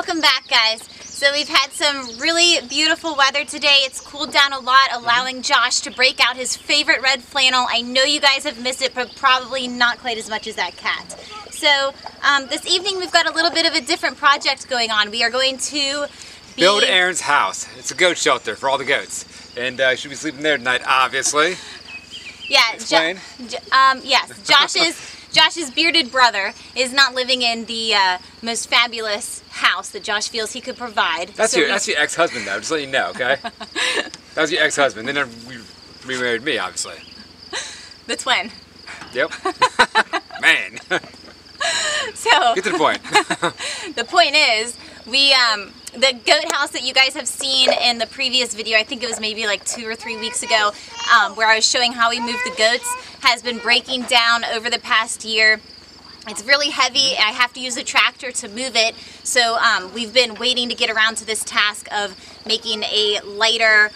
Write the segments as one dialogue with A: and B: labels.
A: Welcome back, guys. So we've had some really beautiful weather today. It's cooled down a lot, allowing Josh to break out his favorite red flannel. I know you guys have missed it, but probably not quite as much as that cat. So this evening we've got a little bit of a different project going on. We are going to
B: build Aaron's house. It's a goat shelter for all the goats. And she'll be sleeping there tonight, obviously.
A: Yeah,
B: Explain.
A: yes, Josh's bearded brother is not living in the most fabulous house that Josh feels he could provide.
B: That's your ex-husband, though. Just let you know, okay? That was your ex-husband. Then you remarried me, obviously.
A: The twin.
B: Yep. Man.
A: So
B: get to the point.
A: The point is, the goat house that you guys have seen in the previous video, I think it was maybe like 2 or 3 weeks ago, where I was showing how we moved the goats, has been breaking down over the past year. It's really heavy. I have to use a tractor to move it, so we've been waiting to get around to this task of making a lighter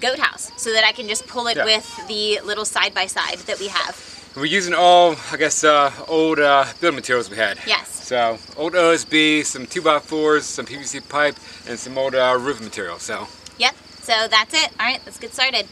A: goat house so that I can just pull it with the little side-by-side that we have.
B: We're using all, I guess, old building materials we had.
A: Yes.
B: So, old OSB, some 2x4s, some PVC pipe, and some old roofing material, so.
A: Yep, so that's it. All right, let's get started.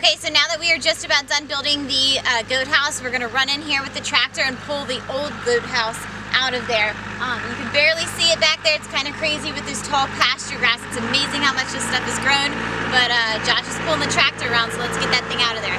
A: Okay, so now that we are just about done building the goat house, we're gonna run in here with the tractor and pull the old goat house out of there. You can barely see it back there. It's kind of crazy with this tall pasture grass. It's amazing how much this stuff has grown, but Josh is pulling the tractor around, so let's get that thing out of there.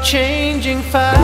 C: Changing fast.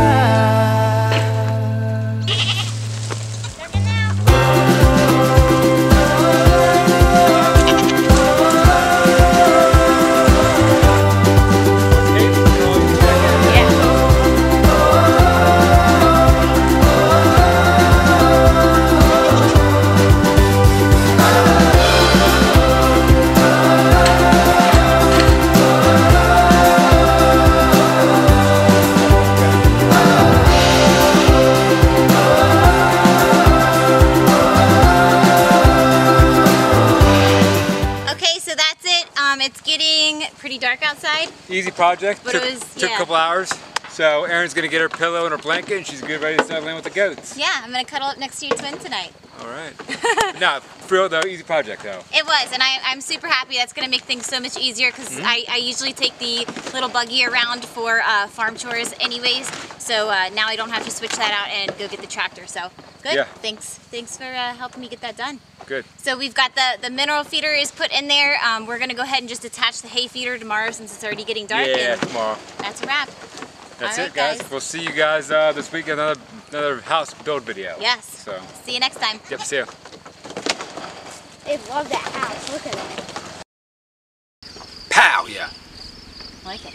A: It's getting pretty dark outside.
B: Easy project.
A: But
B: took,
A: it was,
B: took a couple hours. So Erin's gonna get her pillow and her blanket and she's good ready to settle in with the goats.
A: Yeah, I'm gonna cuddle up next to your twin tonight.
B: All right. No, for real though, easy project though.
A: It was, and I'm super happy. That's gonna make things so much easier because I usually take the little buggy around for farm chores anyways. So now I don't have to switch that out and go get the tractor. So good.
B: Yeah.
A: Thanks for helping me get that done.
B: Good.
A: So we've got the mineral feeder is put in there. We're gonna go ahead and just attach the hay feeder tomorrow since it's already getting dark.
B: Yeah,
A: and
B: tomorrow.
A: That's a wrap.
B: That's
A: All
B: it,
A: right,
B: guys. We'll see you guys this week in another house build video.
A: Yes.
B: So.
A: See you next time.
B: Yep. See you.
D: They love that house. Look at it.
B: Pow! Yeah.
A: I like it.